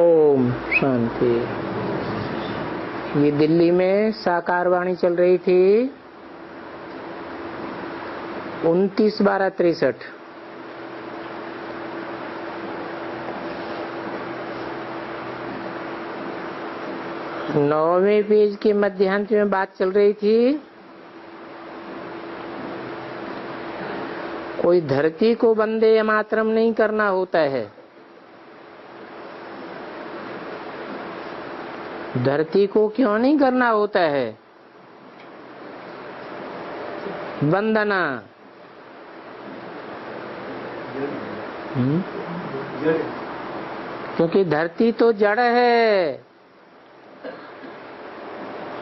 ओम शांति। ये दिल्ली में साकार वाणी चल रही थी 29/12/63। नौवें पेज के मध्यांत में बात चल रही थी कोई धरती को वंदे मातरम नहीं करना होता है। धरती को क्यों नहीं करना होता है वंदना? क्योंकि धरती तो जड़ है।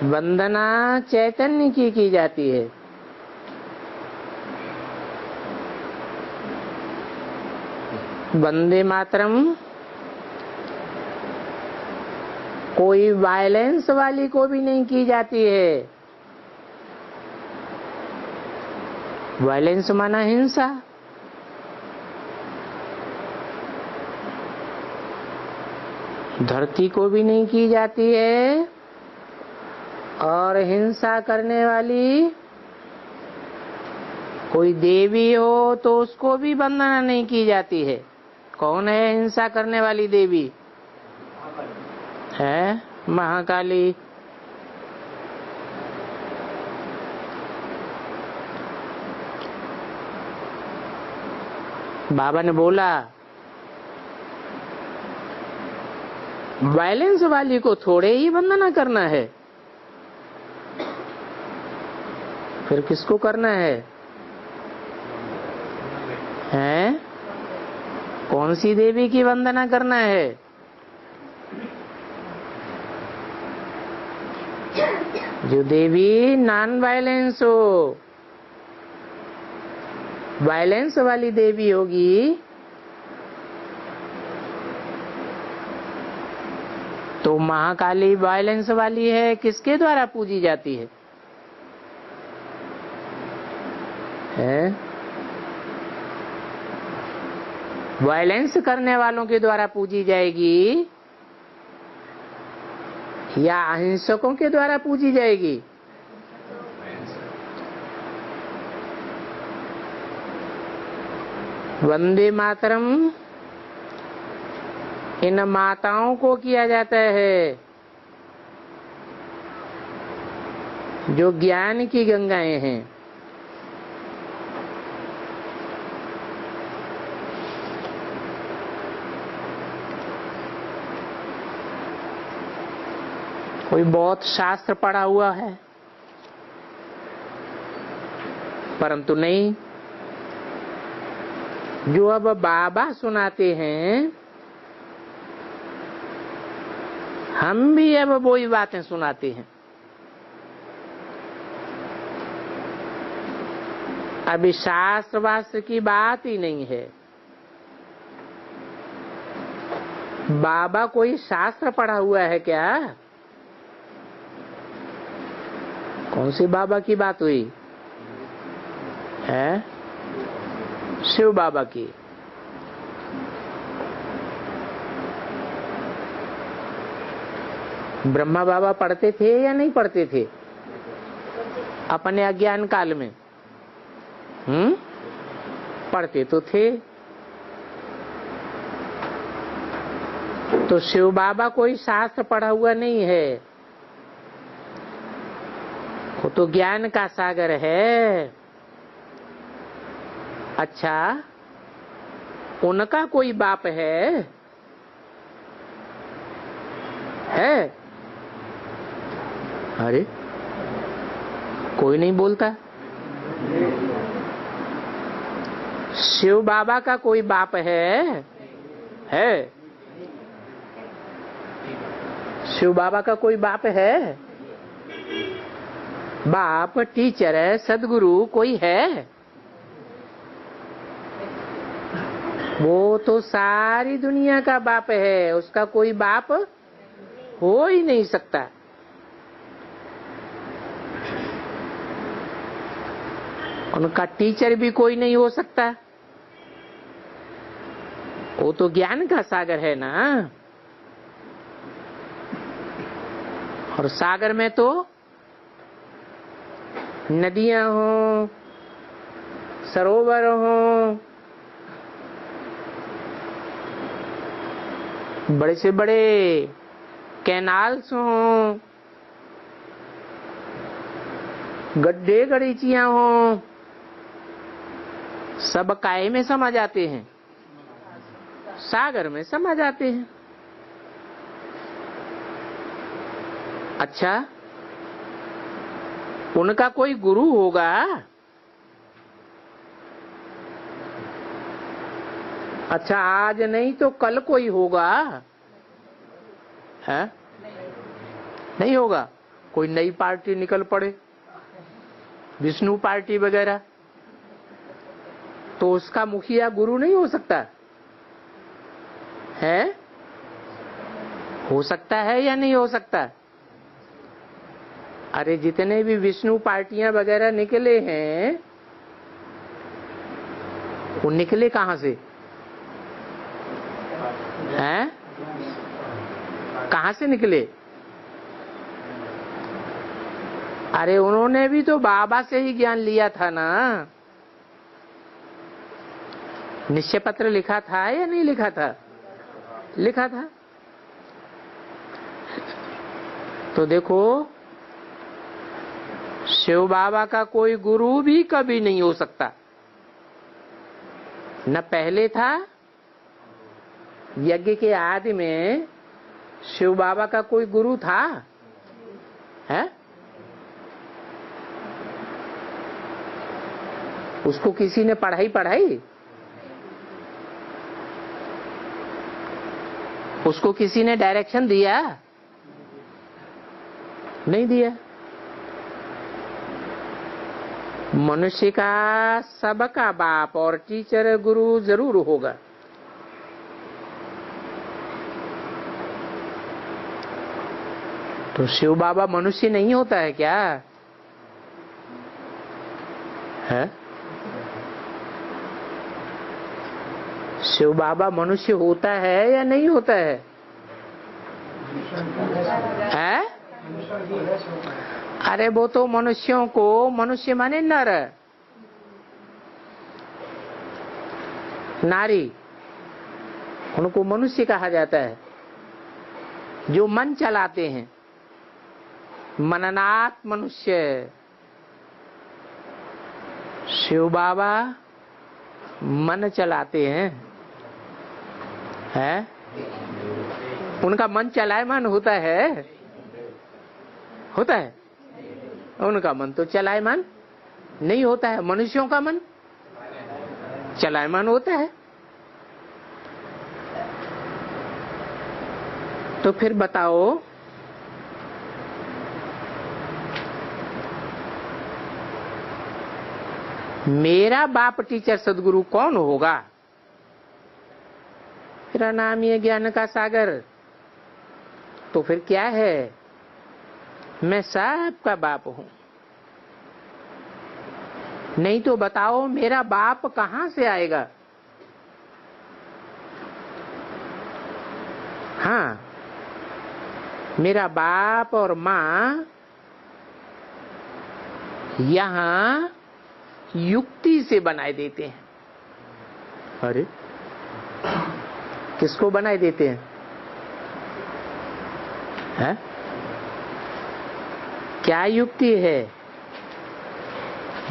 वंदना चैतन्य की जाती है। वंदे मातरम कोई वायलेंस वाली को भी नहीं की जाती है। वायलेंस माना हिंसा। धरती को भी नहीं की जाती है और हिंसा करने वाली कोई देवी हो तो उसको भी वंदना नहीं की जाती है। कौन है हिंसा करने वाली देवी? है महाकाली। बाबा ने बोला वायलेंस वाली को थोड़े ही वंदना करना है, फिर किसको करना है? हैं? कौन सी देवी की वंदना करना है? जो देवी नॉन वायलेंस हो। वायलेंस वाली देवी होगी तो महाकाली वायलेंस वाली है, किसके द्वारा पूजी जाती है? वायलेंस करने वालों के द्वारा पूजी जाएगी या अहिंसकों के द्वारा पूजी जाएगी? वंदे मातरम इन माताओं को किया जाता है जो ज्ञान की गंगाएं हैं। कोई बहुत शास्त्र पढ़ा हुआ है परंतु नहीं, जो अब बाबा सुनाते हैं हम भी अब वही बातें सुनाते हैं। अभी शास्त्र वास्त्र की बात ही नहीं है। बाबा कोई शास्त्र पढ़ा हुआ है क्या? कौन सी बाबा की बात हुई है? शिव बाबा की। ब्रह्मा बाबा पढ़ते थे या नहीं पढ़ते थे अपने अज्ञान काल में? पढ़ते तो थे। तो शिव बाबा कोई शास्त्र पढ़ा हुआ नहीं है, वो तो ज्ञान का सागर है। अच्छा, उनका कोई बाप है? अरे कोई नहीं बोलता। शिव बाबा का कोई बाप है? शिव बाबा का कोई बाप है? बाप टीचर है, सदगुरु कोई है? वो तो सारी दुनिया का बाप है, उसका कोई बाप हो ही नहीं सकता। उनका टीचर भी कोई नहीं हो सकता। वो तो ज्ञान का सागर है ना। और सागर में तो नदियां हों, सरोवर हों, बड़े से बड़े कैनाल्स हों, गड्ढे गलीचियां हों, सब काय में समा जाते हैं, सागर में समा जाते हैं। अच्छा, उनका कोई गुरु होगा? अच्छा, आज नहीं तो कल कोई होगा? है? नहीं होगा। कोई नई पार्टी निकल पड़े, विष्णु पार्टी वगैरह, तो उसका मुखिया गुरु नहीं हो सकता है? हो सकता है या नहीं हो सकता? अरे जितने भी विष्णु पार्टियां वगैरह निकले हैं, वो निकले कहां से हैं? कहां से निकले? अरे उन्होंने भी तो बाबा से ही ज्ञान लिया था ना। निश्चय पत्र लिखा था या नहीं लिखा था? लिखा था। तो देखो, शिव बाबा का कोई गुरु भी कभी नहीं हो सकता। न पहले था, यज्ञ के आदि में शिव बाबा का कोई गुरु था? है? उसको किसी ने पढ़ाई? उसको किसी ने डायरेक्शन दिया? नहीं दिया। मनुष्य का सबका बाप और टीचर गुरु जरूर होगा। तो शिव बाबा मनुष्य नहीं होता है क्या? है? शिव बाबा मनुष्य होता है या नहीं होता है? है? अरे वो तो मनुष्यों को, मनुष्य माने नर नारी, उनको मनुष्य कहा जाता है, जो मन चलाते हैं, मननात मनुष्य। शिव बाबा मन चलाते हैं, है? उनका मन चलायमान होता है? होता है? उनका मन तो चलायमान नहीं होता है। मनुष्यों का मन चलायमान होता है। तो फिर बताओ, मेरा बाप टीचर सदगुरु कौन होगा? मेरा नाम ये ज्ञान का सागर। तो फिर क्या है? मैं सबका बाप हूं। नहीं तो बताओ, मेरा बाप कहां से आएगा? हाँ, मेरा बाप और माँ यहां युक्ति से बनाए देते हैं। अरे किसको बनाए देते हैं? है? क्या युक्ति है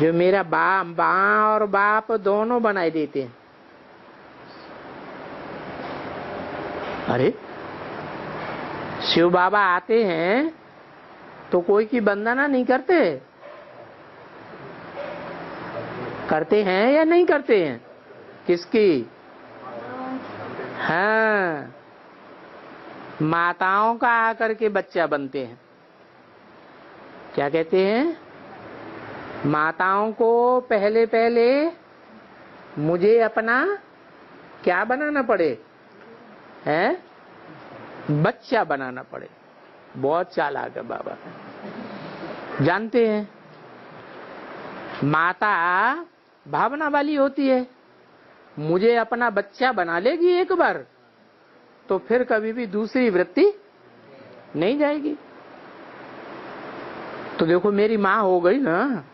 जो मेरा माँ और बाप दोनों बनाए देते हैं? अरे शिव बाबा आते हैं तो कोई की वंदना नहीं करते? करते हैं या नहीं करते हैं? किसकी? हाँ, माताओं का आकर के बच्चा बनते हैं। क्या कहते हैं? माताओं को पहले पहले मुझे अपना क्या बनाना पड़े? है? बच्चा बनाना पड़े। बहुत चालाक है बाबा, जानते हैं। माता भावना वाली होती है, मुझे अपना बच्चा बना लेगी एक बार तो फिर कभी भी दूसरी वृत्ति नहीं जाएगी। तो देखो मेरी माँ हो गई ना।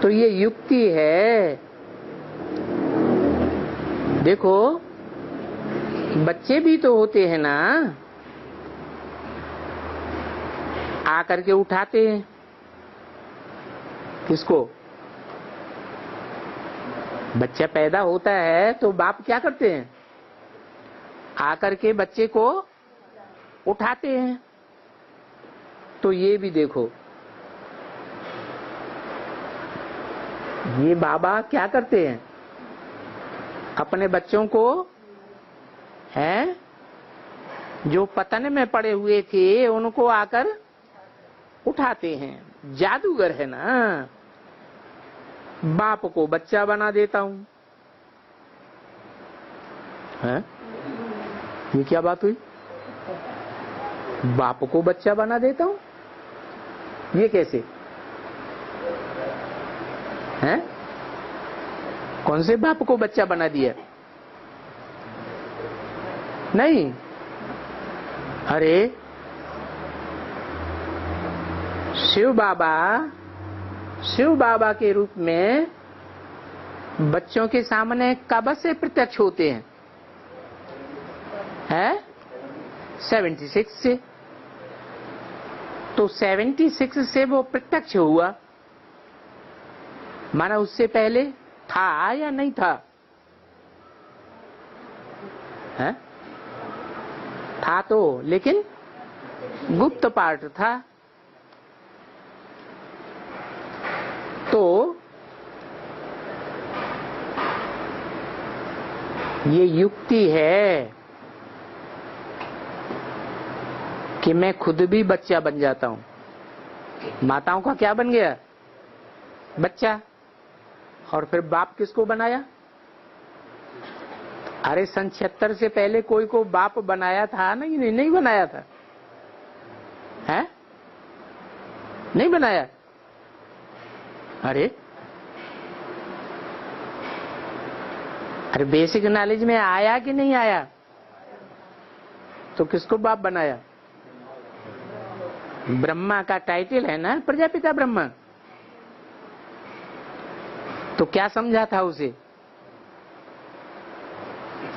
तो ये युक्ति है। देखो बच्चे भी तो होते हैं ना, आकर के उठाते हैं किसको? बच्चा पैदा होता है तो बाप क्या करते हैं? आकर के बच्चे को उठाते हैं। तो ये भी देखो, ये बाबा क्या करते हैं? अपने बच्चों को हैं जो पतन में पड़े हुए थे उनको आकर उठाते हैं। जादूगर है ना। बाप को बच्चा बना देता हूं। है? ये क्या बात हुई? बाप को बच्चा बना देता हूं, ये कैसे? हैं? कौन से बाप को बच्चा बना दिया? नहीं, अरे शिव बाबा के रूप में बच्चों के सामने कब से प्रत्यक्ष होते हैं? है 76 से। तो 76 से वो प्रत्यक्ष हुआ, माना उससे पहले था या नहीं था? है? था तो, लेकिन गुप्त पार्ट था। तो ये युक्ति है कि मैं खुद भी बच्चा बन जाता हूं। माताओं का क्या बन गया? बच्चा। और फिर बाप किसको बनाया? अरे सन 76 से पहले कोई को बाप बनाया था? नहीं बनाया था। है? नहीं बनाया। अरे बेसिक नॉलेज में आया कि नहीं आया? तो किसको बाप बनाया? ब्रह्मा का टाइटल है ना, प्रजापिता ब्रह्मा। तो क्या समझा था उसे?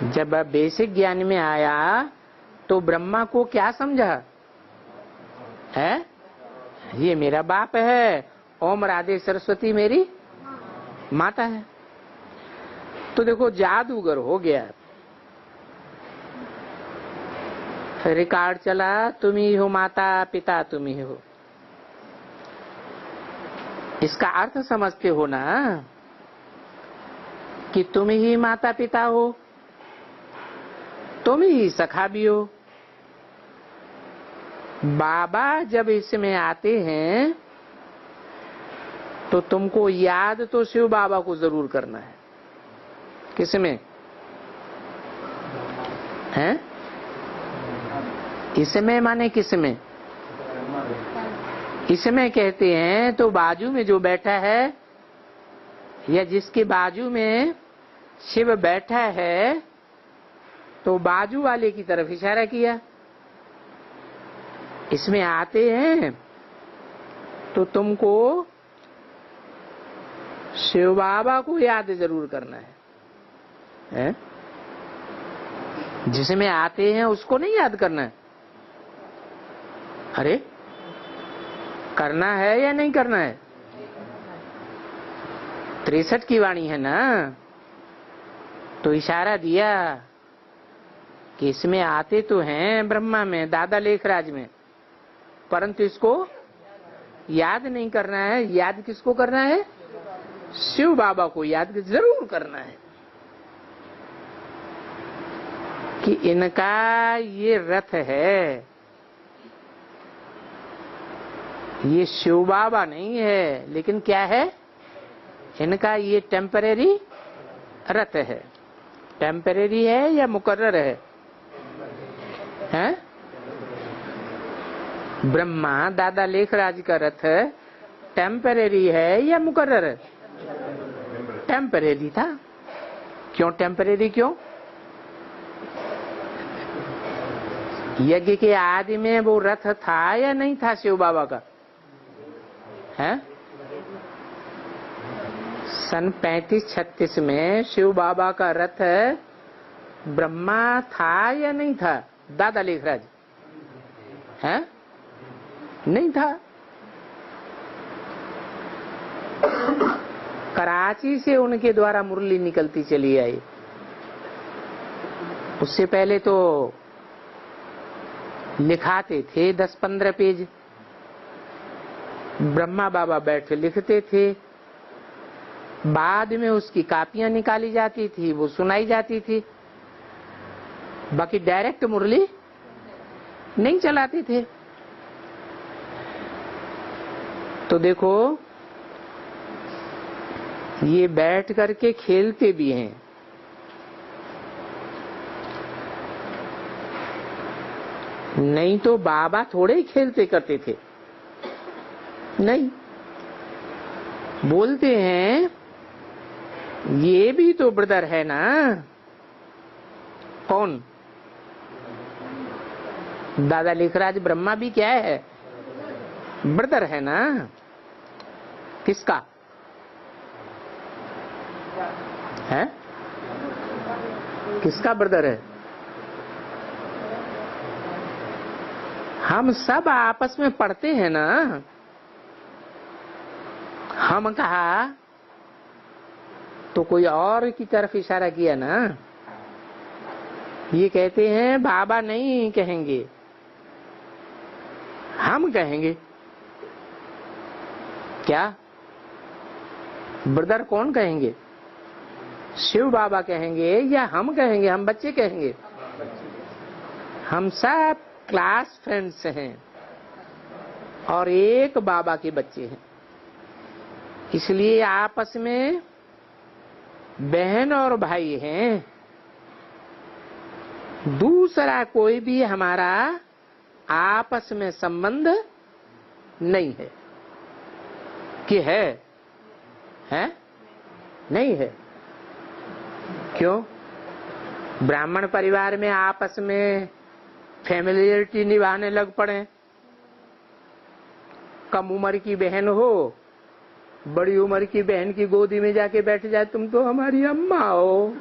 जब बेसिक ज्ञान में आया तो ब्रह्मा को क्या समझा? है ये मेरा बाप है, ओम राधे सरस्वती मेरी माता है। तो देखो जादूगर हो गया। फिर रिकॉर्ड चला, तुम ही हो माता पिता, तुम ही हो। इसका अर्थ समझते हो ना कि तुम ही माता पिता हो, तुम ही सखा भी हो। बाबा जब इसमें आते हैं तो तुमको याद तो शिव बाबा को जरूर करना है। किसमें? हैं? इसमें माने किसमें? इसमें कहते हैं तो बाजू में जो बैठा है या जिसके बाजू में शिव बैठा है, तो बाजू वाले की तरफ इशारा किया। इसमें आते हैं तो तुमको शिव बाबा को याद जरूर करना है? जिसमें आते हैं उसको नहीं याद करना है। अरे करना है या नहीं करना है? 63 की वाणी है ना। तो इशारा दिया कि इसमें आते तो हैं ब्रह्मा में, दादा लेखराज में, परंतु इसको याद नहीं करना है। याद किसको करना है? शिव बाबा को याद जरूर करना है कि इनका ये रथ है, ये शिव बाबा नहीं है, लेकिन क्या है? इनका ये टेम्परेरी रथ है। टेम्परेरी है या मुकर्रर है? हैं? ब्रह्मा दादा लेखराज का रथ टेम्परेरी है या मुकर्रर है? टेम्परेरी था। क्यों टेम्परेरी? क्यों? यज्ञ के आदि में वो रथ था या नहीं था शिव बाबा का? है सन 35-36 में शिव बाबा का रथ ब्रह्मा था या नहीं था? दादा लेखराज है नहीं था। कराची से उनके द्वारा मुरली निकलती चली आई। उससे पहले तो लिखाते थे 10-15 पेज, ब्रह्मा बाबा बैठे लिखते थे, बाद में उसकी कापियां निकाली जाती थी, वो सुनाई जाती थी, बाकी डायरेक्ट मुरली नहीं चलाते थे। तो देखो ये बैठ करके खेलते भी हैं। नहीं तो बाबा थोड़े ही खेलते करते थे, नहीं। बोलते हैं ये भी तो ब्रदर है ना। कौन? दादा लेखराज ब्रह्मा भी क्या है? ब्रदर है ना। किसका है? किसका ब्रदर है? हम सब आपस में पढ़ते हैं ना। हम कहा तो कोई और की तरफ इशारा किया ना। ये कहते हैं बाबा नहीं कहेंगे, हम कहेंगे। क्या ब्रदर कौन कहेंगे? शिव बाबा कहेंगे या हम कहेंगे? हम बच्चे कहेंगे। हम सब क्लास फ्रेंड्स हैं और एक बाबा के बच्चे हैं, इसलिए आपस में बहन और भाई हैं। दूसरा कोई भी हमारा आपस में संबंध नहीं है। कि है? नहीं है। क्यों? ब्राह्मण परिवार में आपस में फैमिलियरिटी निभाने लग पड़े। कम उम्र की बहन हो, बड़ी उम्र की बहन की गोदी में जाके बैठ जाए, तुम तो हमारी अम्मा हो,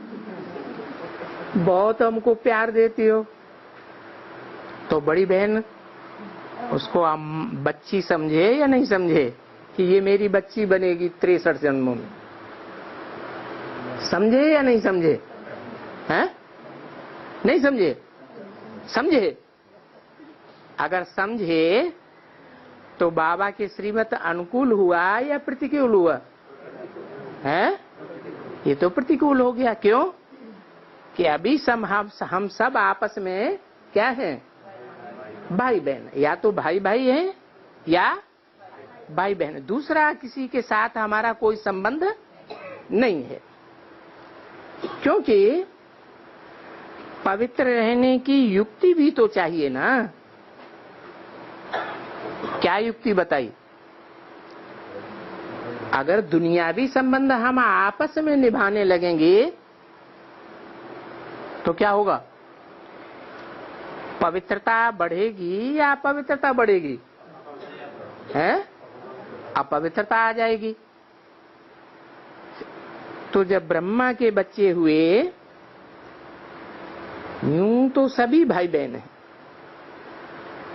बहुत हमको प्यार देती हो, तो बड़ी बहन उसको बच्ची समझे या नहीं समझे कि ये मेरी बच्ची बनेगी 63 जन्मों में? समझे या नहीं समझे? हैं? नहीं समझे? समझे? अगर समझे तो बाबा के श्रीमत अनुकूल हुआ या प्रतिकूल हुआ? है? ये तो प्रतिकूल हो गया। क्यों? कि अभी हम सब आपस में क्या हैं? भाई बहन। या तो भाई भाई हैं या भाई बहन। दूसरा किसी के साथ हमारा कोई संबंध नहीं है। क्योंकि पवित्र रहने की युक्ति भी तो चाहिए ना। क्या युक्ति बताई? अगर दुनियावी संबंध हम आपस में निभाने लगेंगे तो क्या होगा? पवित्रता बढ़ेगी या अपवित्रता बढ़ेगी? है? अपवित्रता आ जाएगी। तो जब ब्रह्मा के बच्चे हुए, यूं तो सभी भाई बहन हैं।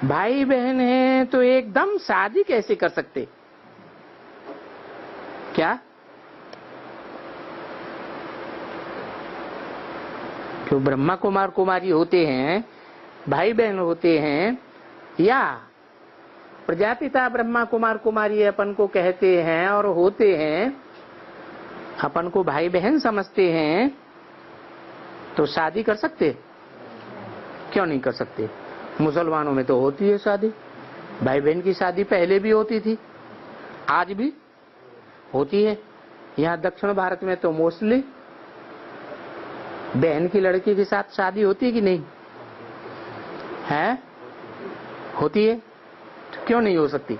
भाई बहन हैं तो एकदम शादी कैसे कर सकते? क्या? जो ब्रह्मा कुमार कुमारी होते हैं, भाई बहन होते हैं, या प्रजापिता ब्रह्मा कुमार कुमारी अपन को कहते हैं और होते हैं, अपन को भाई बहन समझते हैं, तो शादी कर सकते? क्यों नहीं कर सकते? मुसलमानों में तो होती है शादी। भाई बहन की शादी पहले भी होती थी, आज भी होती है। यहाँ दक्षिण भारत में तो मोस्टली बहन की लड़की के साथ शादी होती है कि नहीं? है? होती है। तो क्यों नहीं हो सकती?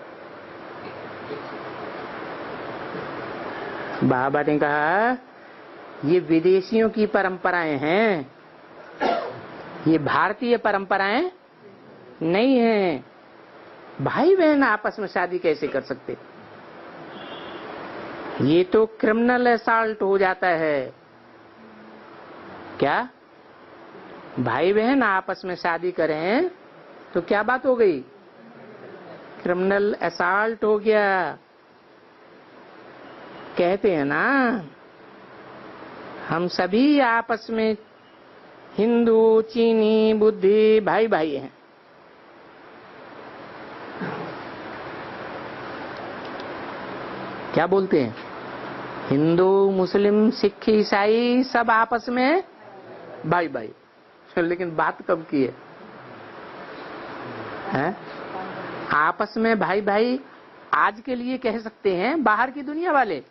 बाबा ने कहा ये विदेशियों की परंपराएं हैं, ये भारतीय परंपराएं नहीं है। भाई बहन आपस में शादी कैसे कर सकते? ये तो क्रिमिनल असॉल्ट हो जाता है। क्या भाई बहन आपस में शादी करें तो क्या बात हो गई? क्रिमिनल असॉल्ट हो गया। कहते हैं ना, हम सभी आपस में हिंदू, चीनी, बुद्धि भाई भाई हैं। क्या बोलते हैं? हिंदू, मुस्लिम, सिख, ईसाई सब आपस में भाई भाई। लेकिन बात कब की है? हैं? आपस में भाई भाई आज के लिए कह सकते हैं, बाहर की दुनिया वाले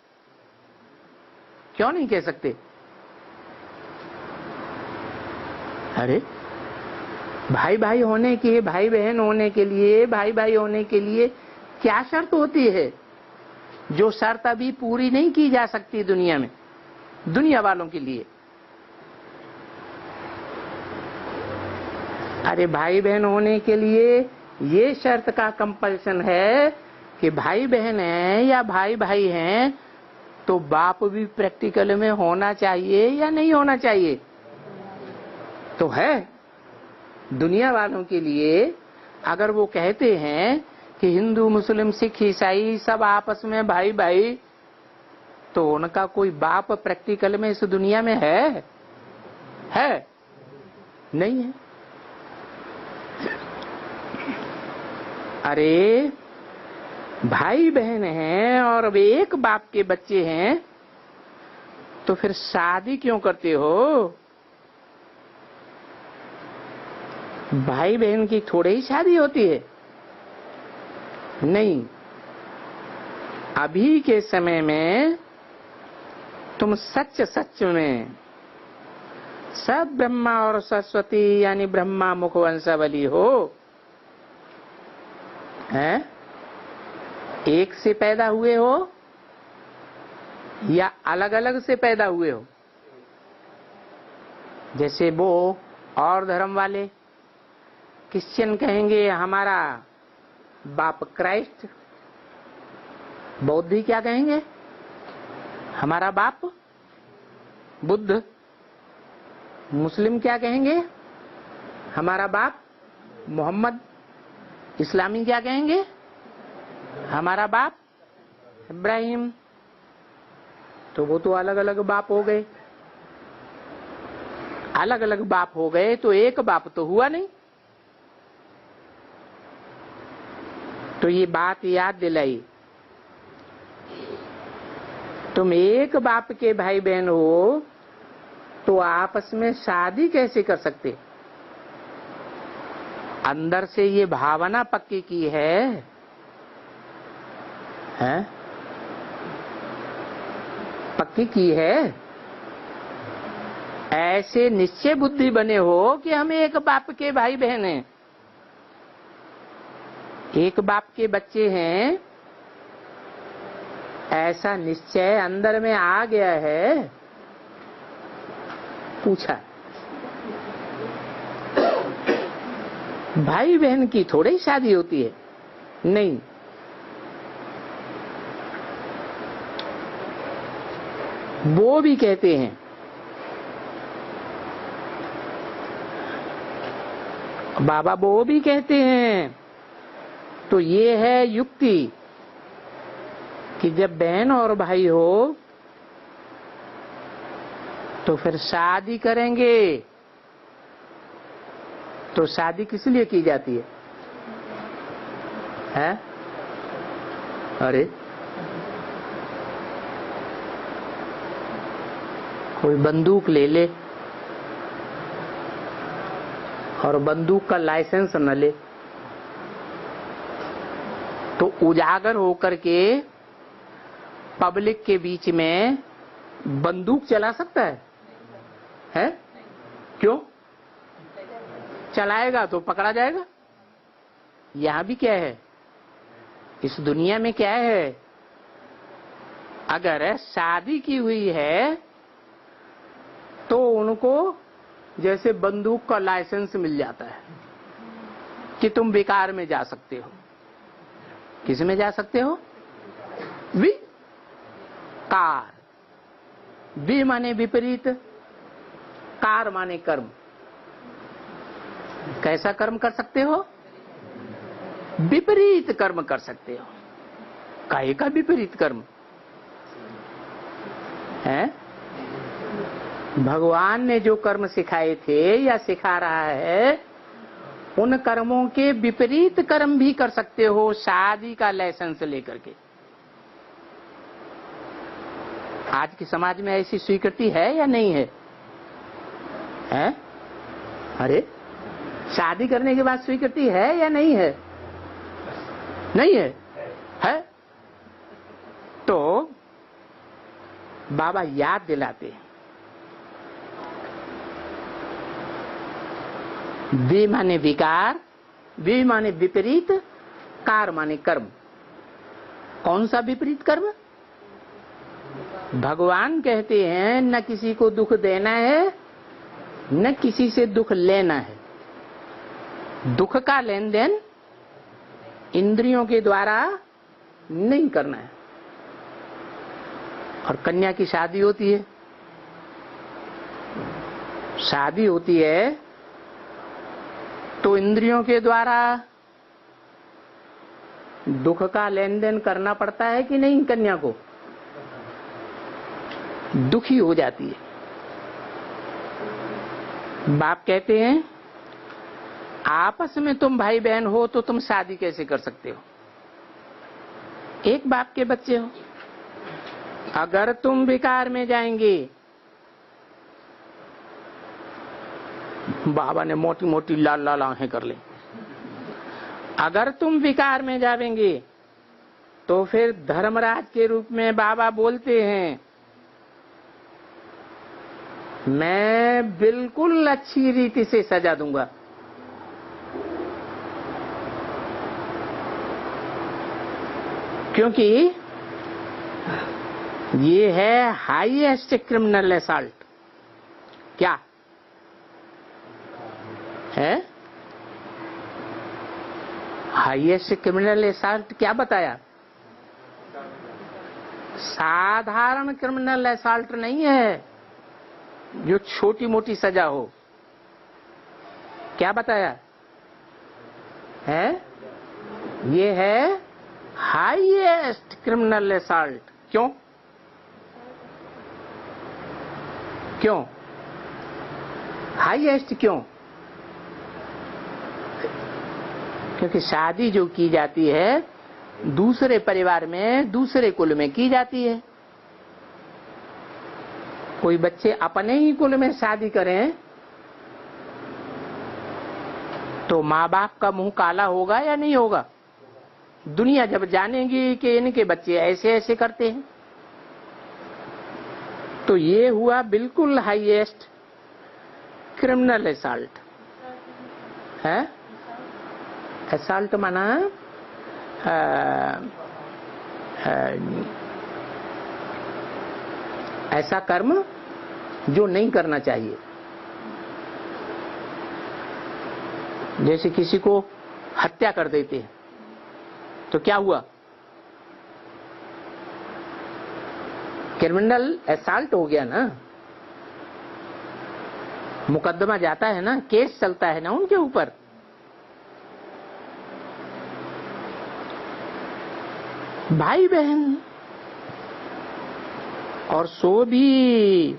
क्यों नहीं कह सकते? अरे भाई भाई होने के, भाई बहन होने के लिए, भाई भाई होने के लिए क्या शर्त होती है जो शर्त अभी पूरी नहीं की जा सकती दुनिया में, दुनिया वालों के लिए? अरे भाई बहन होने के लिए ये शर्त का कंपल्सन है कि भाई बहन है या भाई भाई हैं तो बाप भी प्रैक्टिकल में होना चाहिए या नहीं होना चाहिए? तो है दुनिया वालों के लिए। अगर वो कहते हैं कि हिंदू, मुस्लिम, सिख, ईसाई सब आपस में भाई भाई, तो उनका कोई बाप प्रैक्टिकल में इस दुनिया में है? नहीं है। अरे भाई बहन हैं और वे एक बाप के बच्चे हैं तो फिर शादी क्यों करते हो? भाई बहन की थोड़े ही शादी होती है? नहीं। अभी के समय में तुम सच में सब ब्रह्मा और सरस्वती यानी ब्रह्मा मुखवंशावली हो, हैं? एक से पैदा हुए हो या अलग अलग से पैदा हुए हो? जैसे वो और धर्म वाले क्रिश्चियन कहेंगे हमारा बाप क्राइस्ट, बौद्ध क्या कहेंगे? हमारा बाप बुद्ध। मुस्लिम क्या कहेंगे? हमारा बाप मोहम्मद। इस्लामी क्या कहेंगे? हमारा बाप इब्राहिम। तो वो तो अलग अलग बाप हो गए। अलग अलग बाप हो गए तो एक बाप तो हुआ नहीं। तो ये बात याद दिलाई, तुम एक बाप के भाई बहन हो तो आपस में शादी कैसे कर सकते? अंदर से ये भावना पक्की की है, हैं? पक्की की है। ऐसे निश्चय बुद्धि बने हो कि हम एक बाप के भाई बहन हैं, एक बाप के बच्चे हैं, ऐसा निश्चय अंदर में आ गया है। पूछा भाई बहन की थोड़ी ही शादी होती है? नहीं। वो भी कहते हैं, बाबा वो भी कहते हैं। तो ये है युक्ति कि जब बहन और भाई हो तो फिर शादी करेंगे। तो शादी किस लिए की जाती है? हैं? अरे कोई बंदूक ले ले और बंदूक का लाइसेंस न ले तो उजागर होकर के पब्लिक के बीच में बंदूक चला सकता है? हैं? क्यों? चलाएगा तो पकड़ा जाएगा। यहां भी क्या है, इस दुनिया में क्या है, अगर शादी की हुई है तो उनको जैसे बंदूक का लाइसेंस मिल जाता है। कि तुम विकार में जा सकते हो। किस में जा सकते हो? विकार। वि माने विपरीत, कार माने कर्म। कैसा कर्म कर सकते हो? विपरीत कर्म कर सकते हो। काहे का विपरीत कर्म है? भगवान ने जो कर्म सिखाए थे या सिखा रहा है, उन कर्मों के विपरीत कर्म भी कर सकते हो, शादी का लाइसेंस लेकर के। आज के समाज में ऐसी स्वीकृति है या नहीं है? है? अरे, शादी करने के बाद स्वीकृति है या नहीं है? नहीं है? है? तो बाबा याद दिलाते हैं, वि माने विकार, वि माने विपरीत, कार माने कर्म। कौन सा विपरीत कर्म? भगवान कहते हैं न किसी को दुख देना है, न किसी से दुख लेना है। दुख का लेन देन इंद्रियों के द्वारा नहीं करना है। और कन्या की शादी होती है, शादी होती है तो इंद्रियों के द्वारा दुख का लेन देन करना पड़ता है कि नहीं? कन्या को दुखी हो जाती है। बाप कहते हैं आपस में तुम भाई बहन हो तो तुम शादी कैसे कर सकते हो? एक बाप के बच्चे हो। अगर तुम विकार में जाएंगे, बाबा ने मोटी मोटी लाल लाल आंखें कर ली, अगर तुम विकार में जाएंगे तो फिर धर्मराज के रूप में बाबा बोलते हैं मैं बिल्कुल अच्छी रीति से सजा दूंगा। क्योंकि ये है हाईएस्ट क्रिमिनल असॉल्ट। क्या है हाईएस्ट क्रिमिनल असॉल्ट? क्या बताया? साधारण क्रिमिनल असॉल्ट नहीं है जो छोटी मोटी सजा हो। क्या बताया है? ये है हाईएस्ट क्रिमिनल असॉल्ट। क्यों? क्यों हाईएस्ट? क्यों? क्योंकि शादी जो की जाती है दूसरे परिवार में, दूसरे कुल में की जाती है। कोई बच्चे अपने ही कुल में शादी करें तो माँ बाप का मुंह काला होगा या नहीं होगा? दुनिया जब जानेगी कि इनके बच्चे ऐसे ऐसे करते हैं, तो ये हुआ बिल्कुल हाईएस्ट क्रिमिनल असॉल्ट है। असॉल्ट माना ऐसा कर्म जो नहीं करना चाहिए। जैसे किसी को हत्या कर देते हैं तो क्या हुआ? क्रिमिनल असॉल्ट हो गया ना। मुकदमा जाता है ना, केस चलता है ना उनके ऊपर। भाई बहन और सो भी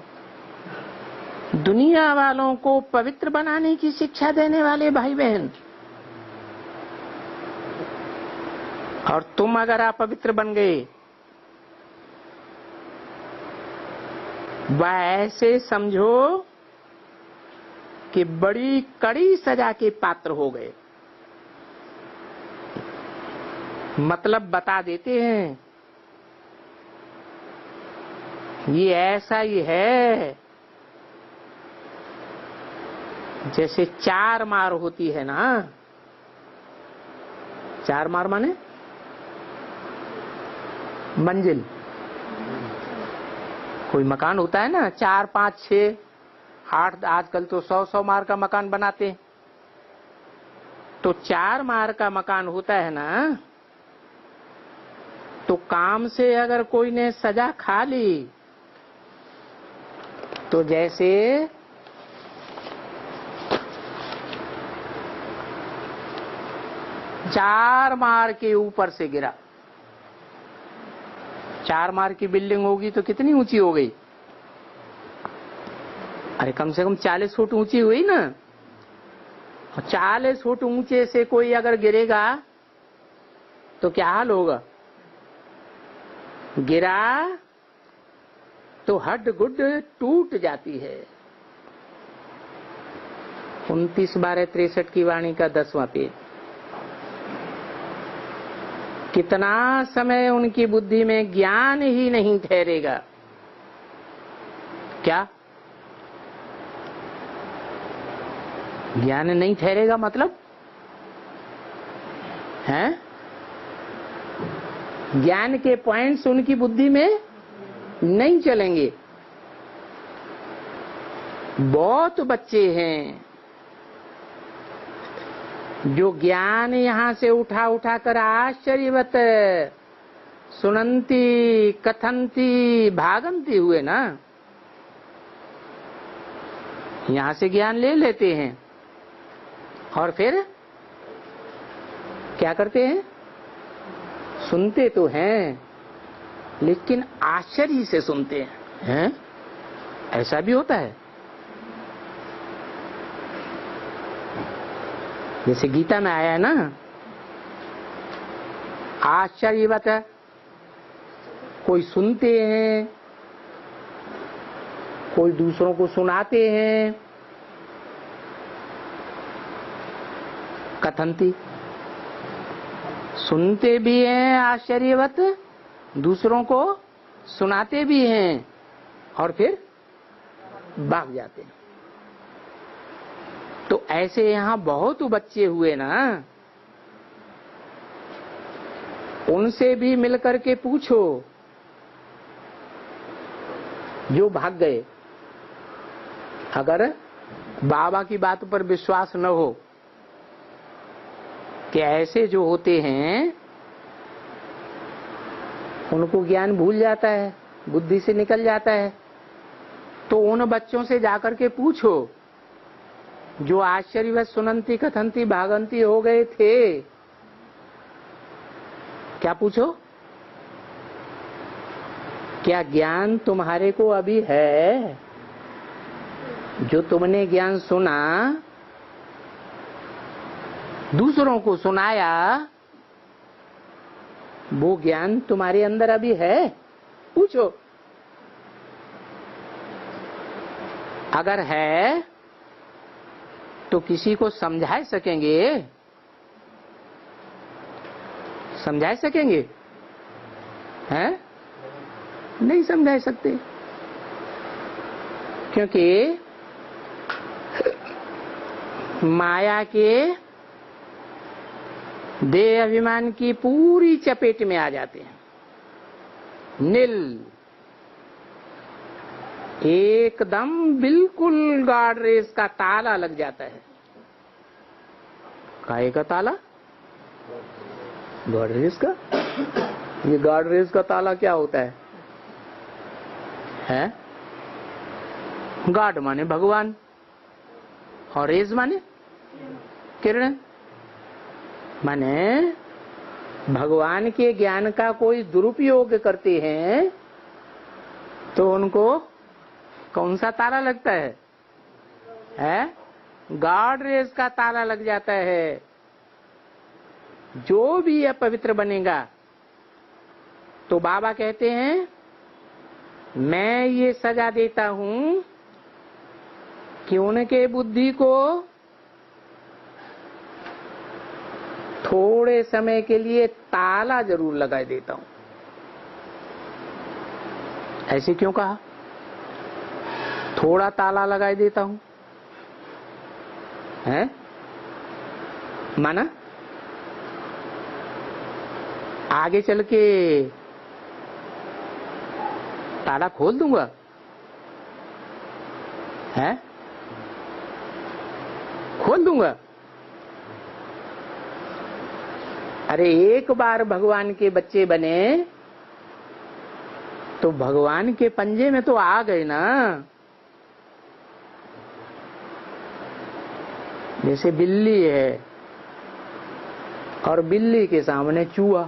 दुनिया वालों को पवित्र बनाने की शिक्षा देने वाले भाई बहन, और तुम अगर अपवित्र बन गए, वह ऐसे समझो कि बड़ी कड़ी सजा के पात्र हो गए। मतलब बता देते हैं ये ऐसा ही है जैसे चार मार होती है ना। चार मार माने मंजिल। कोई मकान होता है ना, 4, 5, 6, 8, आजकल तो 100 मार का मकान बनाते हैं। तो 4 मार का मकान होता है ना, तो काम से अगर कोई ने सजा खा ली तो जैसे चार मार के ऊपर से गिरा। 4 मार की बिल्डिंग होगी तो कितनी ऊंची हो गई? अरे कम से कम 40 फुट ऊंची हुई ना। 40 फुट ऊंचे से कोई अगर गिरेगा तो क्या हाल होगा? गिरा तो हड्ड गुड्ड टूट जाती है। 29/12/63 की वाणी का 10वां पेज। कितना समय उनकी बुद्धि में ज्ञान ही नहीं ठहरेगा। क्या ज्ञान नहीं ठहरेगा मतलब है? ज्ञान के पॉइंट्स उनकी बुद्धि में नहीं चलेंगे। बहुत बच्चे हैं जो ज्ञान यहां से उठा उठा कर आश्चर्यवत सुनंती कथंती भागंती हुए ना, यहां से ज्ञान ले लेते हैं और फिर क्या करते हैं? सुनते तो हैं लेकिन आश्चर्य से सुनते हैं। ऐसा भी होता है। जैसे गीता में आया है ना, आश्चर्यवत है। कोई सुनते हैं, कोई दूसरों को सुनाते हैं। कथंती, सुनते भी हैं आश्चर्यवत, दूसरों को सुनाते भी हैं और फिर भाग जाते हैं। तो ऐसे यहां बहुत बच्चे हुए ना, उनसे भी मिलकर के पूछो जो भाग गए। अगर बाबा की बात पर विश्वास न हो कि ऐसे जो होते हैं उनको ज्ञान भूल जाता है, बुद्धि से निकल जाता है, तो उन बच्चों से जाकर के पूछो जो आश्चर्यवत सुनंती कथंती भागंती हो गए थे। क्या पूछो? क्या ज्ञान तुम्हारे को अभी है? जो तुमने ज्ञान सुना, दूसरों को सुनाया, वो ज्ञान तुम्हारे अंदर अभी है? पूछो। अगर है तो किसी को समझा सकेंगे? समझा सकेंगे? हैं? नहीं समझा सकते, क्योंकि माया के देह अभिमान की पूरी चपेट में आ जाते हैं। नील, एकदम बिल्कुल गार्ड रेस का ताला लग जाता है। काहे का ताला? गार्ड रेस का। ये गार्ड रेस का ताला क्या होता है? है? गार्ड माने भगवान और रेस माने किरण। माने भगवान के ज्ञान का कोई दुरुपयोग करते हैं तो उनको कौन सा ताला लगता है? गार्ड रेस का ताला लग जाता है। जो भी अपवित्र बनेगा तो बाबा कहते हैं मैं ये सजा देता हूं कि उनके बुद्धि को थोड़े समय के लिए ताला जरूर लगा देता हूं। ऐसे क्यों कहा? थोड़ा ताला लगा देता हूं, है? माना आगे चल के ताला खोल दूंगा, है? खोल दूंगा। अरे एक बार भगवान के बच्चे बने तो भगवान के पंजे में तो आ गए ना। जैसे बिल्ली है और बिल्ली के सामने चूहा,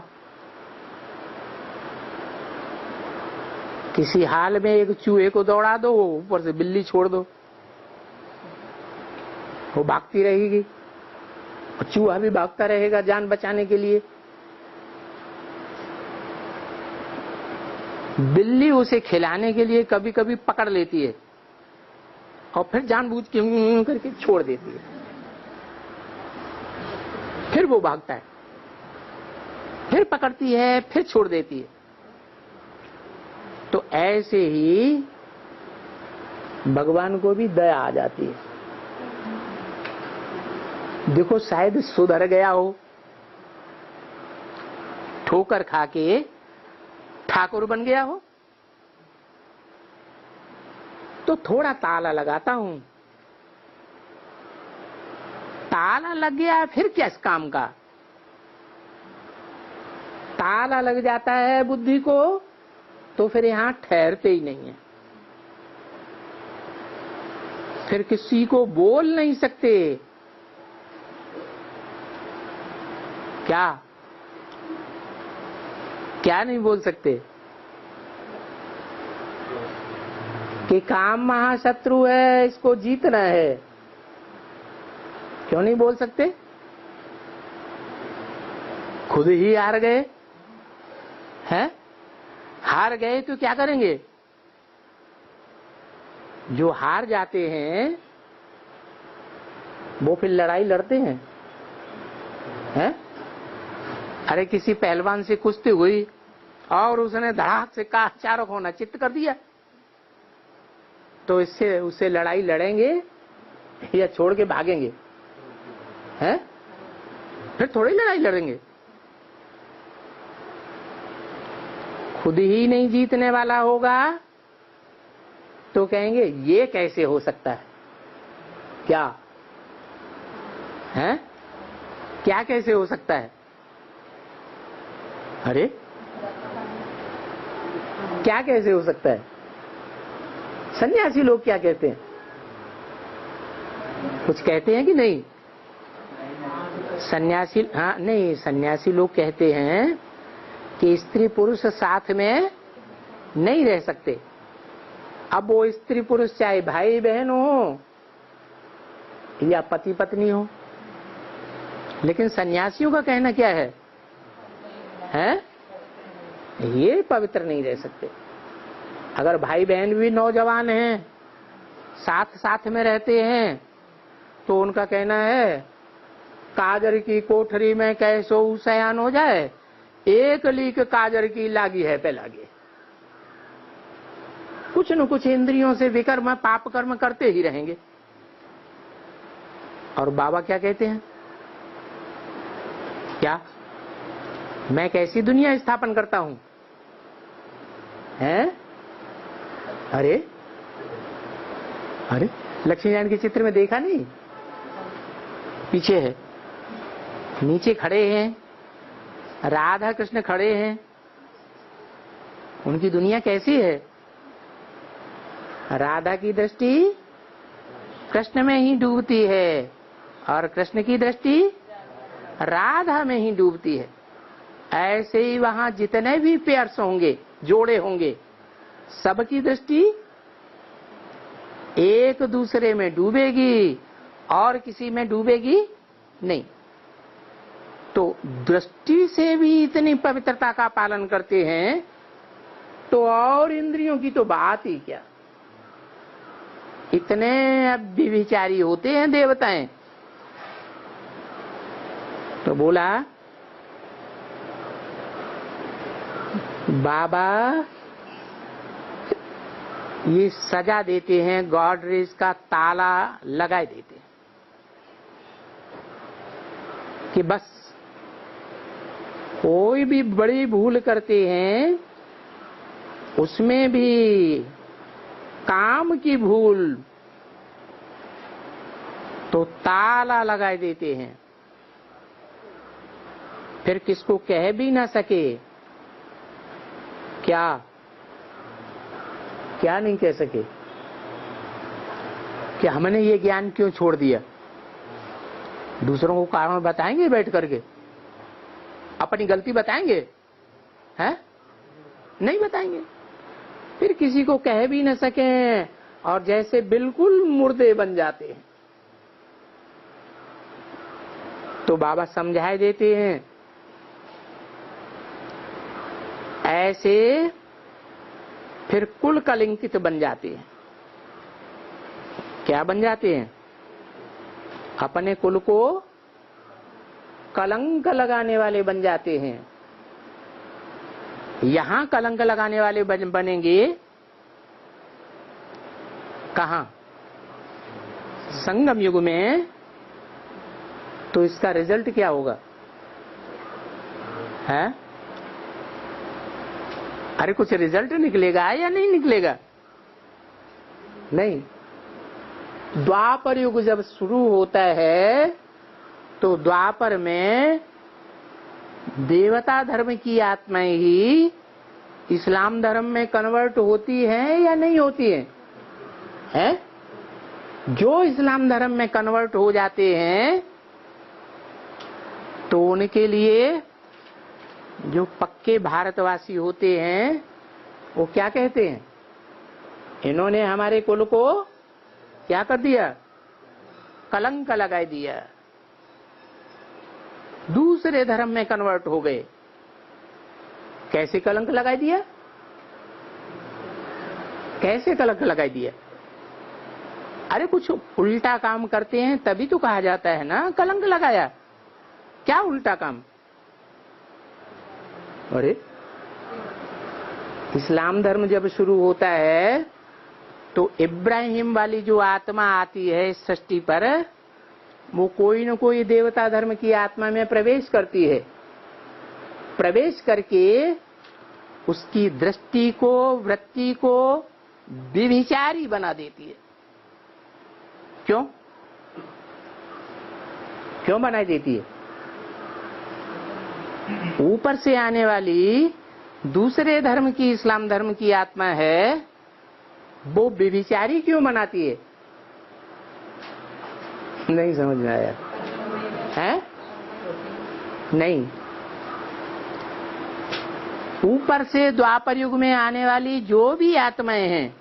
किसी हाल में एक चूहे को दौड़ा दो, ऊपर से बिल्ली छोड़ दो, वो भागती रहेगी और चूहा भी भागता रहेगा जान बचाने के लिए। बिल्ली उसे खिलाने के लिए कभी कभी पकड़ लेती है और फिर जानबूझ के करके छोड़ देती है, फिर वो भागता है, फिर पकड़ती है, फिर छोड़ देती है। तो ऐसे ही भगवान को भी दया आ जाती है। देखो शायद सुधर गया हो, ठोकर खा के ठाकुर बन गया हो, तो थोड़ा ताला लगाता हूं। ताला लग गया फिर क्या इस काम का? ताला लग जाता है बुद्धि को तो फिर यहां ठहरते ही नहीं है, फिर किसी को बोल नहीं सकते। क्या क्या नहीं बोल सकते? कि काम महाशत्रु है, इसको जीतना है। क्यों नहीं बोल सकते? खुद ही हार गए हैं। हार गए तो क्या करेंगे? जो हार जाते हैं वो फिर लड़ाई लड़ते हैं, हैं? अरे किसी पहलवान से कुश्ती हुई और उसने धड़ाक से चारों कोना चित्त कर दिया, तो इससे उससे लड़ाई लड़ेंगे या छोड़ के भागेंगे? हैं? फिर थोड़ी लड़ाई लड़ेंगे। खुद ही नहीं जीतने वाला होगा तो कहेंगे ये कैसे हो सकता है? क्या है? क्या कैसे हो सकता है? अरे क्या कैसे हो सकता है? सन्यासी लोग क्या कहते हैं? कुछ कहते हैं कि नहीं? सन्यासी, हाँ नहीं, सन्यासी लोग कहते हैं कि स्त्री पुरुष साथ में नहीं रह सकते। अब वो स्त्री पुरुष चाहे भाई बहन हो या पति पत्नी हो, लेकिन सन्यासियों का कहना क्या है? हैं? ये पवित्र नहीं रह सकते। अगर भाई बहन भी नौजवान हैं, साथ साथ में रहते हैं, तो उनका कहना है काजर की कोठरी में कैसो शयान हो जाए, एक लीक काजर की लागी है पे लागे। कुछ न कुछ इंद्रियों से विकर्म पाप कर्म करते ही रहेंगे। और बाबा क्या कहते हैं? क्या मैं कैसी दुनिया स्थापन करता हूं? हैं? अरे अरे लक्ष्मी नारायण के चित्र में देखा नहीं? पीछे है, नीचे खड़े हैं, राधा कृष्ण खड़े हैं। उनकी दुनिया कैसी है? राधा की दृष्टि कृष्ण में ही डूबती है और कृष्ण की दृष्टि राधा में ही डूबती है। ऐसे ही वहां जितने भी पेयर्स होंगे, जोड़े होंगे, सबकी दृष्टि एक दूसरे में डूबेगी और किसी में डूबेगी नहीं। तो दृष्टि से भी इतनी पवित्रता का पालन करते हैं, तो और इंद्रियों की तो बात ही क्या। इतने व्यभिचारी होते हैं देवताएं। तो बोला बाबा ये सजा देते हैं, गॉडरेज का ताला लगा देते हैं कि बस कोई भी बड़ी भूल करते हैं, उसमें भी काम की भूल, तो ताला लगा देते हैं। फिर किसको कह भी ना सके, क्या क्या नहीं कह सके कि हमने ये ज्ञान क्यों छोड़ दिया। दूसरों को कारण बताएंगे बैठ करके, अपनी गलती बताएंगे हैं? नहीं बताएंगे। फिर किसी को कह भी न सके और जैसे बिल्कुल मुर्दे बन जाते हैं। तो बाबा समझाए देते हैं, ऐसे फिर कुल कलंकित बन जाते हैं। क्या बन जाते हैं? अपने कुल को कलंक लगाने वाले बन जाते हैं। यहां कलंक लगाने वाले बनेंगे कहां? संगम युग में। तो इसका रिजल्ट क्या होगा है? अरे कुछ रिजल्ट निकलेगा या नहीं निकलेगा? नहीं। द्वापर युग जब शुरू होता है तो द्वापर में देवता धर्म की आत्माएं ही इस्लाम धर्म में कन्वर्ट होती हैं या नहीं होती हैं? है? जो इस्लाम धर्म में कन्वर्ट हो जाते हैं तो उनके लिए जो पक्के भारतवासी होते हैं वो क्या कहते हैं? इन्होंने हमारे कुल को क्या कर दिया? कलंक लगा दिया, दूसरे धर्म में कन्वर्ट हो गए। कैसे कलंक लगा दिया? कैसे कलंक लगा दिया? अरे कुछ उल्टा काम करते हैं तभी तो कहा जाता है ना कलंक लगाया। क्या उल्टा काम? अरे इस्लाम धर्म जब शुरू होता है तो इब्राहिम वाली जो आत्मा आती है इस सृष्टि पर, वो कोई न कोई देवता धर्म की आत्मा में प्रवेश करती है। प्रवेश करके उसकी दृष्टि को, वृत्ति को व्यभिचारी बना देती है। क्यों? क्यों बना देती है? ऊपर से आने वाली दूसरे धर्म की, इस्लाम धर्म की आत्मा है, वो व्यभिचारी क्यों बनाती है? नहीं समझ में आया है? नहीं। ऊपर से द्वापर युग में आने वाली जो भी आत्माएं हैं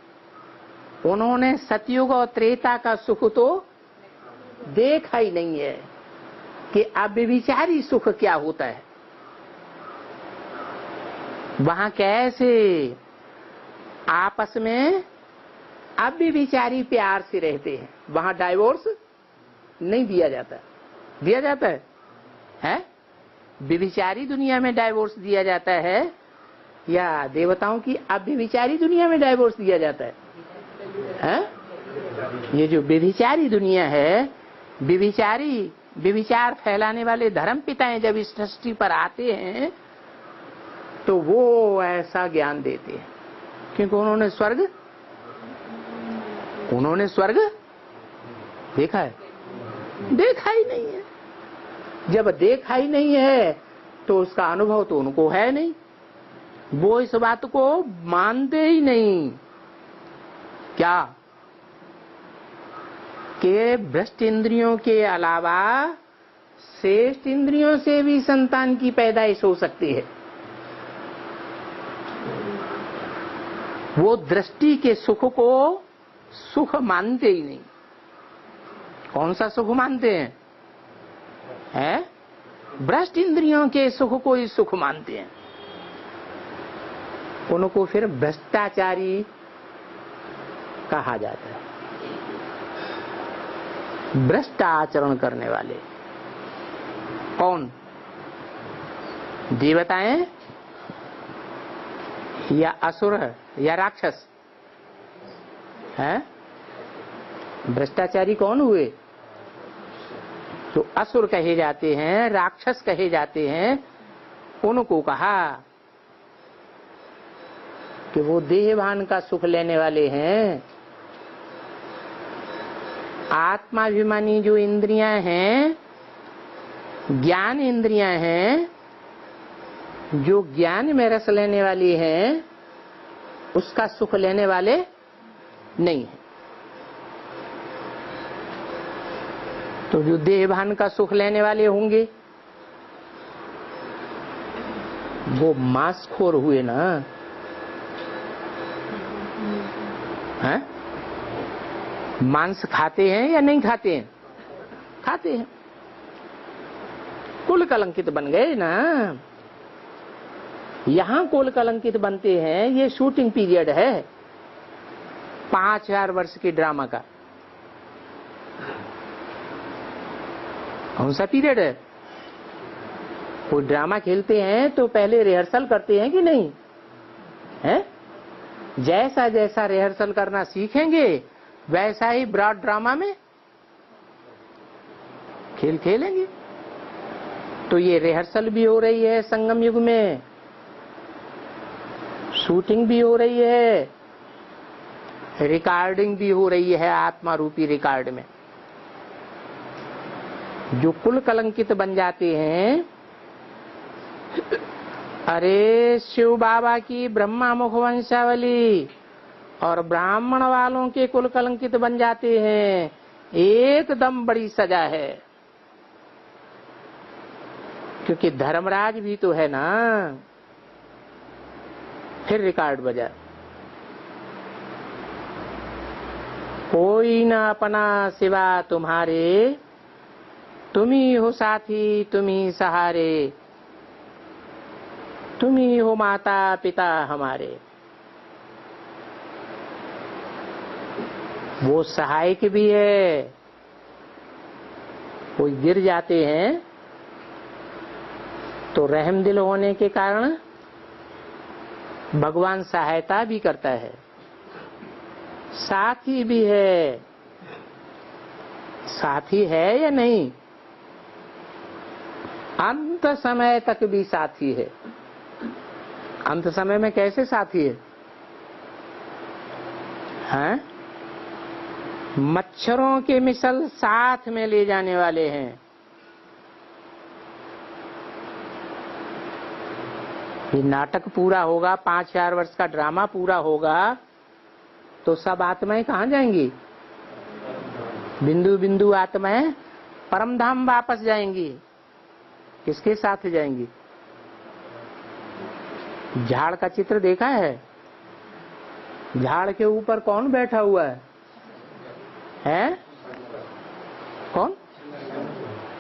उन्होंने सतयुग और त्रेता का सुख तो देखा ही नहीं है कि अव्यभिचारी सुख क्या होता है। वहां कैसे आपस में अव्यभिचारी प्यार से रहते हैं। वहां डाइवोर्स नहीं दिया जाता। दिया जाता है? व्यभिचारी दुनिया में डाइवोर्स दिया जाता है या देवताओं की अव्यभिचारी दुनिया में डाइवोर्स दिया जाता है? ये जो व्यभिचारी दुनिया है, व्यभिचार फैलाने वाले धर्म पिताएं जब इस सृष्टि पर आते हैं तो वो ऐसा ज्ञान देते हैं, क्योंकि उन्होंने स्वर्ग देखा है? देखा ही नहीं है। जब देखा ही नहीं है तो उसका अनुभव तो उनको है नहीं, वो इस बात को मानते ही नहीं। क्या कि भ्रष्ट इंद्रियों के अलावा श्रेष्ठ इंद्रियों से भी संतान की पैदाइश हो सकती है। वो दृष्टि के सुख को सुख मानते ही नहीं। कौन सा सुख मानते हैं? भ्रष्ट इंद्रियों के सुख को ही सुख मानते हैं। उनको फिर भ्रष्टाचारी कहा जाता है। भ्रष्ट आचरण करने वाले कौन? देवताएं या असुर या राक्षस हैं? भ्रष्टाचारी कौन हुए? जो असुर कहे जाते हैं, राक्षस कहे जाते हैं, उनको कहा कि वो देहभान का सुख लेने वाले हैं। आत्माभिमानी जो इंद्रियां हैं, ज्ञान इंद्रियां हैं, जो ज्ञान में रस लेने वाली है उसका सुख लेने वाले नहीं है। तो जो देहभान का सुख लेने वाले होंगे वो मांसखोर हुए ना, हैं? मांस खाते हैं या नहीं खाते हैं? खाते हैं। कुल कलंकित बन गए ना। यहां कुल कलंकित बनते हैं। ये शूटिंग पीरियड है 5000 वर्ष के ड्रामा का। कौन सा पीरियड है? कोई ड्रामा खेलते हैं तो पहले रिहर्सल करते हैं कि नहीं है? जैसा जैसा रिहर्सल करना सीखेंगे वैसा ही ब्रॉड ड्रामा में खेल खेलेंगे। तो ये रिहर्सल भी हो रही है संगम युग में, शूटिंग भी हो रही है, रिकॉर्डिंग भी हो रही है आत्मा रूपी रिकॉर्ड में। जो कुल कलंकित बन जाते हैं, अरे शिव बाबा की ब्रह्मा मुख वंशावली और ब्राह्मण वालों के कुल कलंकित बन जाते हैं, एकदम बड़ी सजा है। क्योंकि धर्मराज भी तो है ना। फिर रिकॉर्ड बजा, कोई ना अपना सिवा तुम्हारे, तुम ही हो साथी तुम ही सहारे, तुम ही हो माता पिता हमारे। वो सहायक भी है। कोई गिर जाते हैं तो रहम दिल होने के कारण भगवान सहायता भी करता है, साथी भी है। साथी है या नहीं? अंत समय तक भी साथी है। अंत समय में कैसे साथी है? हैं? मच्छरों के मिसल साथ में ले जाने वाले हैं। ये नाटक पूरा होगा, 5000 वर्ष का ड्रामा पूरा होगा तो सब आत्माएं कहाँ जाएंगी? बिंदु बिंदु आत्माएं परम धाम वापस जाएंगी। किसके साथ जाएंगी? झाड़ का चित्र देखा है? झाड़ के ऊपर कौन बैठा हुआ है? हैं? कौन?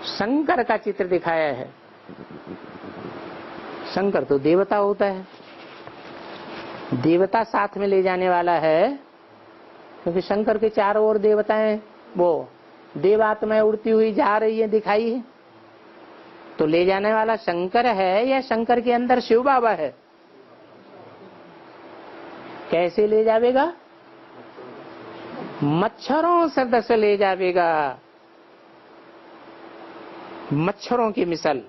शंकर का चित्र दिखाया है। शंकर तो देवता होता है, देवता साथ में ले जाने वाला है। क्योंकि शंकर के चारों ओर देवताएं, वो देवात्माएं उड़ती हुई जा रही है, दिखाई है। तो ले जाने वाला शंकर है या शंकर के अंदर शिव बाबा है? कैसे ले जावेगा? मच्छरों से ले जावेगा। मच्छरों की मिसल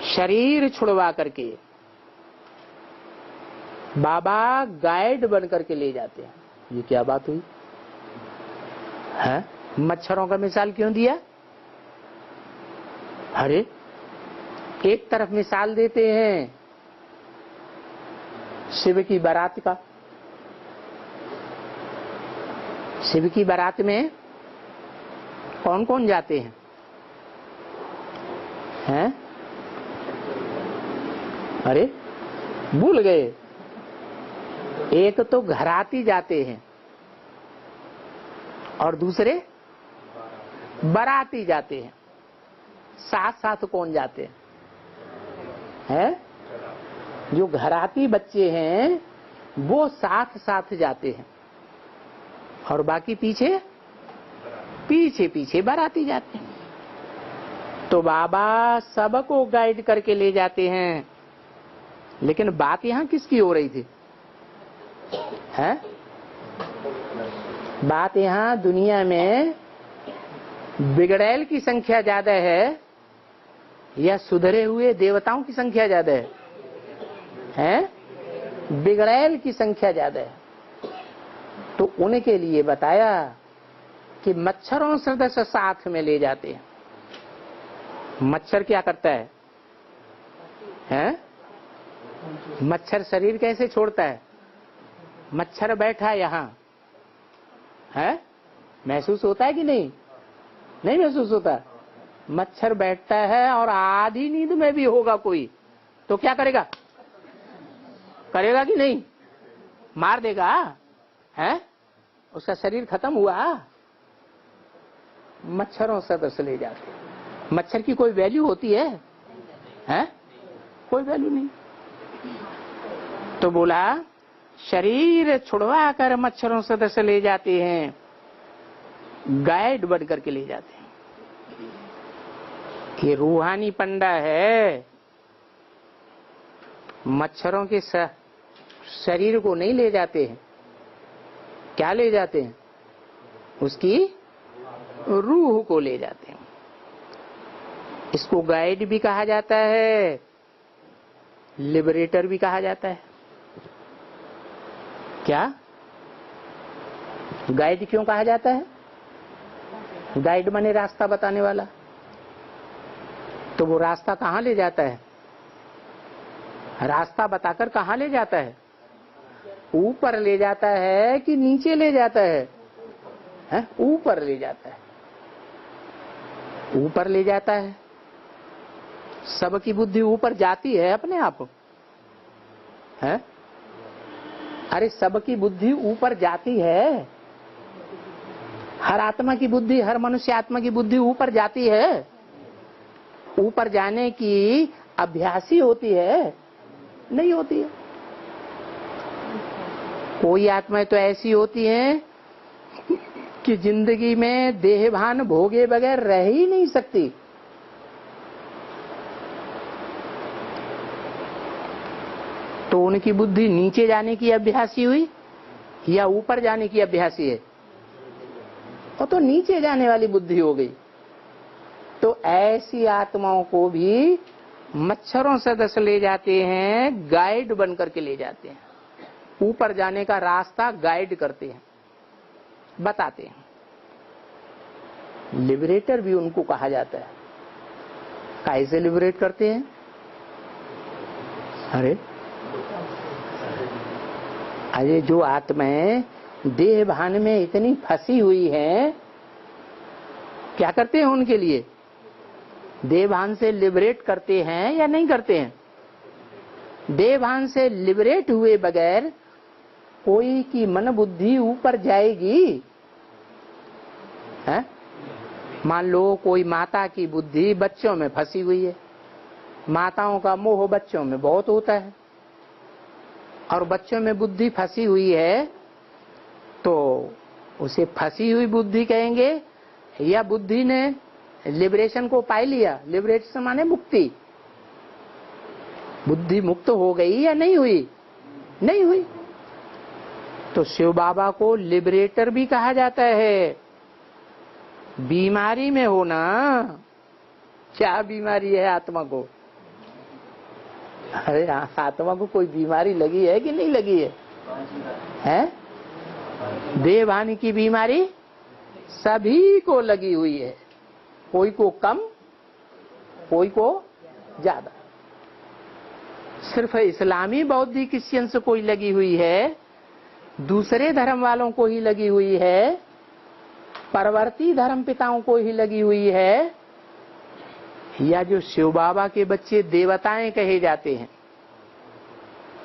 शरीर छुड़वा करके बाबा गाइड बन करके ले जाते हैं। ये क्या बात हुई है? मच्छरों का मिसाल क्यों दिया? अरे एक तरफ मिसाल देते हैं शिव की बारात का। शिव की बारात में कौन कौन जाते हैं? हैं? अरे भूल गए। एक तो घराती जाते हैं और दूसरे बाराती जाते हैं। साथ साथ कौन जाते हैं? जो घराती बच्चे हैं वो साथ साथ जाते हैं और बाकी पीछे पीछे पीछे बाराती जाते हैं। तो बाबा सबको गाइड करके ले जाते हैं। लेकिन बात यहां किसकी हो रही थी? है? बात यहां दुनिया में बिगड़ैल की संख्या ज्यादा है या सुधरे हुए देवताओं की संख्या ज्यादा है? हैं? बिगड़ैल की संख्या ज्यादा है। तो उनके लिए बताया कि मच्छरों से साथ में ले जाते हैं। मच्छर क्या करता है? हैं? मच्छर शरीर कैसे छोड़ता है? मच्छर बैठा यहाँ है, महसूस होता है कि नहीं? नहीं महसूस होता। मच्छर बैठता है और आधी नींद में भी होगा कोई तो क्या करेगा? करेगा कि नहीं? मार देगा है? उसका शरीर खत्म हुआ। मच्छरों सदस्य ले जाते। मच्छर की कोई वैल्यू होती है? हैं? कोई वैल्यू नहीं। तो बोला शरीर छुड़वा कर मच्छरों सदस्य ले जाते हैं, गाइड बन करके ले जाते हैं। ये रूहानी पंडा है। मच्छरों के शरीर को नहीं ले जाते हैं, क्या ले जाते हैं? उसकी रूह को ले जाते हैं। इसको गाइड भी कहा जाता है, लिबरेटर भी कहा जाता है। क्या गाइड क्यों कहा जाता है? गाइड माने रास्ता बताने वाला। तो वो रास्ता कहाँ ले जाता है? रास्ता बताकर कहाँ ले जाता है? ऊपर ले जाता है कि नीचे ले जाता है? ऊपर ले जाता है। ऊपर ले जाता है। सबकी बुद्धि ऊपर जाती है अपने आप है? अरे सबकी बुद्धि ऊपर जाती है। हर आत्मा की बुद्धि, हर मनुष्य आत्मा की बुद्धि ऊपर जाती है। ऊपर जाने की अभ्यासी होती है? नहीं होती है। कोई आत्माएं तो ऐसी होती हैं कि जिंदगी में देहभान भोगे बगैर रह ही नहीं सकती। तो उनकी बुद्धि नीचे जाने की अभ्यासी हुई या ऊपर जाने की अभ्यासी है? तो नीचे जाने वाली बुद्धि हो गई। तो ऐसी आत्माओं को भी मच्छरों सदस्य ले जाते हैं, गाइड बन करके ले जाते हैं। ऊपर जाने का रास्ता गाइड करते हैं, बताते हैं। लिबरेटर भी उनको कहा जाता है। कैसे लिबरेट करते हैं? अरे जो आत्माएं देह भान में इतनी फंसी हुई हैं, क्या करते हैं उनके लिए? देह भान से लिबरेट करते हैं या नहीं करते हैं? देह भान से लिबरेट हुए बगैर कोई की मन बुद्धि ऊपर जाएगी? है? मान लो कोई माता की बुद्धि बच्चों में फंसी हुई है। माताओं का मोह बच्चों में बहुत होता है और बच्चों में बुद्धि फंसी हुई है, तो उसे फंसी हुई बुद्धि कहेंगे या बुद्धि ने लिबरेशन को पा लिया? लिबरेशन माने मुक्ति। बुद्धि मुक्त हो गई या नहीं हुई? नहीं हुई। तो शिव बाबा को लिबरेटर भी कहा जाता है। बीमारी में हो ना, क्या बीमारी है आत्मा को? अरे आत्मा को कोई बीमारी लगी है कि नहीं लगी है? हैं? देहभान की बीमारी सभी को लगी हुई है, कोई को कम कोई को ज्यादा। सिर्फ इस्लामी बौद्धिक क्रिश्चियन से कोई लगी हुई है, दूसरे धर्म वालों को ही लगी हुई है, परवर्ती धर्म पिताओं को ही लगी हुई है, या जो शिव बाबा के बच्चे देवताएं कहे जाते हैं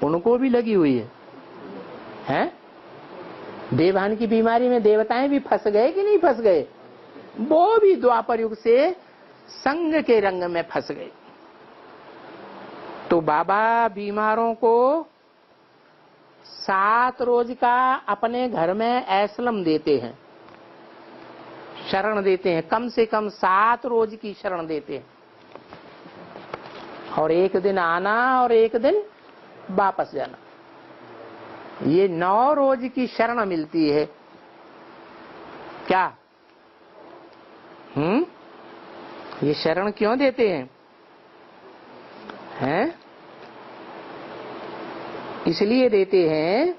उनको भी लगी हुई है? हैं? देवभान की बीमारी में देवताएं भी फंस गए कि नहीं फंस गए? वो भी द्वापर युग से संग के रंग में फंस गए। तो बाबा बीमारों को 7 रोज का अपने घर में एसलम देते हैं, शरण देते हैं। कम से कम 7 रोज की शरण देते हैं और एक दिन आना और एक दिन वापस जाना। ये 9 रोज की शरण मिलती है। क्या? ये शरण क्यों देते हैं? हैं? इसलिए देते हैं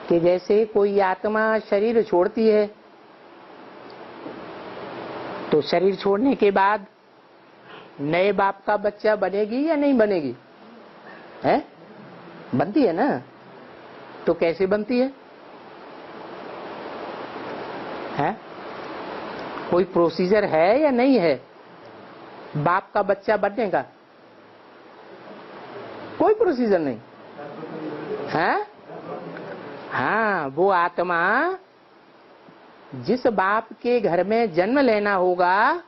कि जैसे कोई आत्मा शरीर छोड़ती है तो शरीर छोड़ने के बाद नए बाप का बच्चा बनेगी या नहीं बनेगी? है? बनती है ना। तो कैसे बनती है? हैं? कोई प्रोसीजर है या नहीं है बाप का बच्चा बनने का? कोई प्रोसीजर नहीं है। हाँ, वो आत्मा जिस बाप के घर में जन्म लेना होगा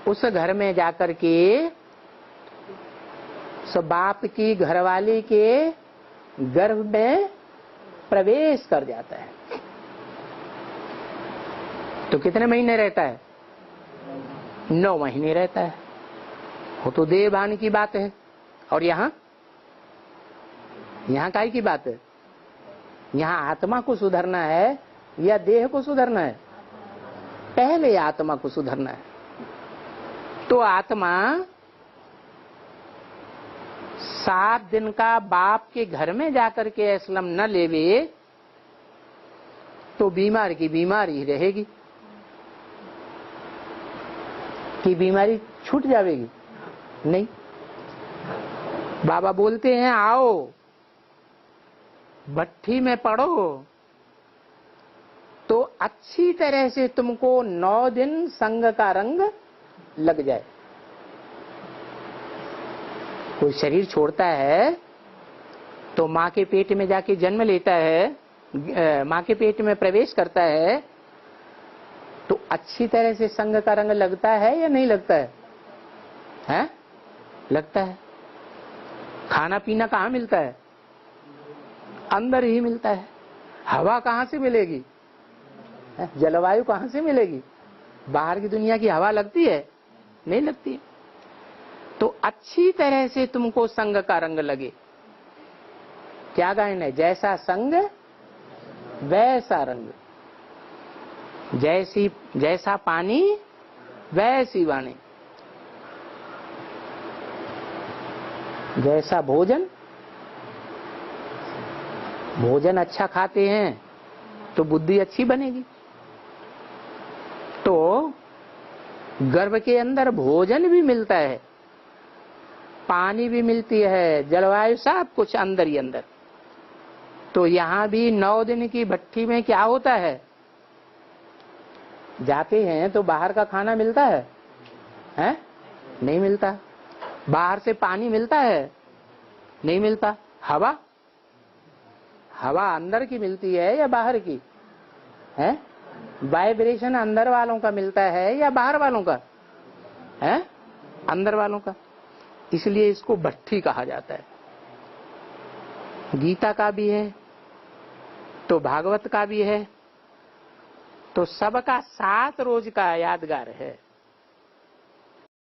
उस घर में जाकर के उस बाप की घरवाली के गर्भ में प्रवेश कर जाता है। तो कितने महीने रहता है? 9 महीने रहता है। वो तो देहभान की बात है। और यहाँ काय की बात है? यहाँ आत्मा को सुधरना है या देह को सुधरना है? पहले आत्मा को सुधरना है। तो आत्मा 7 दिन का बाप के घर में जाकर के असलम न लेवे तो बीमार की बीमारी रहेगी कि बीमारी छूट जाएगी? नहीं। बाबा बोलते हैं आओ भट्ठी में पड़ो तो अच्छी तरह से तुमको 9 दिन संग का रंग लग जाए। कोई शरीर छोड़ता है तो माँ के पेट में जाके जन्म लेता है, माँ के पेट में प्रवेश करता है तो अच्छी तरह से संग का रंग लगता है या नहीं लगता है? हैं? लगता है। खाना पीना कहाँ मिलता है? अंदर ही मिलता है। हवा कहाँ से मिलेगी? जलवायु कहाँ से मिलेगी? बाहर की दुनिया की हवा लगती है? नहीं लगती है। तो अच्छी तरह से तुमको संग का रंग लगे। क्या गायन है? जैसा संग वैसा रंग, जैसा पानी वैसी वाणी, जैसा भोजन अच्छा खाते हैं तो बुद्धि अच्छी बनेगी। तो गर्भ के अंदर भोजन भी मिलता है, पानी भी मिलती है, जलवायु सब कुछ अंदर ही अंदर। तो यहाँ भी 9 दिन की भट्ठी में क्या होता है? जाते हैं तो बाहर का खाना मिलता है? हैं? नहीं मिलता। बाहर से पानी मिलता है? नहीं मिलता। हवा अंदर की मिलती है या बाहर की? है? वाइब्रेशन अंदर वालों का मिलता है या बाहर वालों का? है? अंदर वालों का। इसलिए इसको भट्ठी कहा जाता है। गीता का भी है तो भागवत का भी है, तो सबका 7 रोज का यादगार है।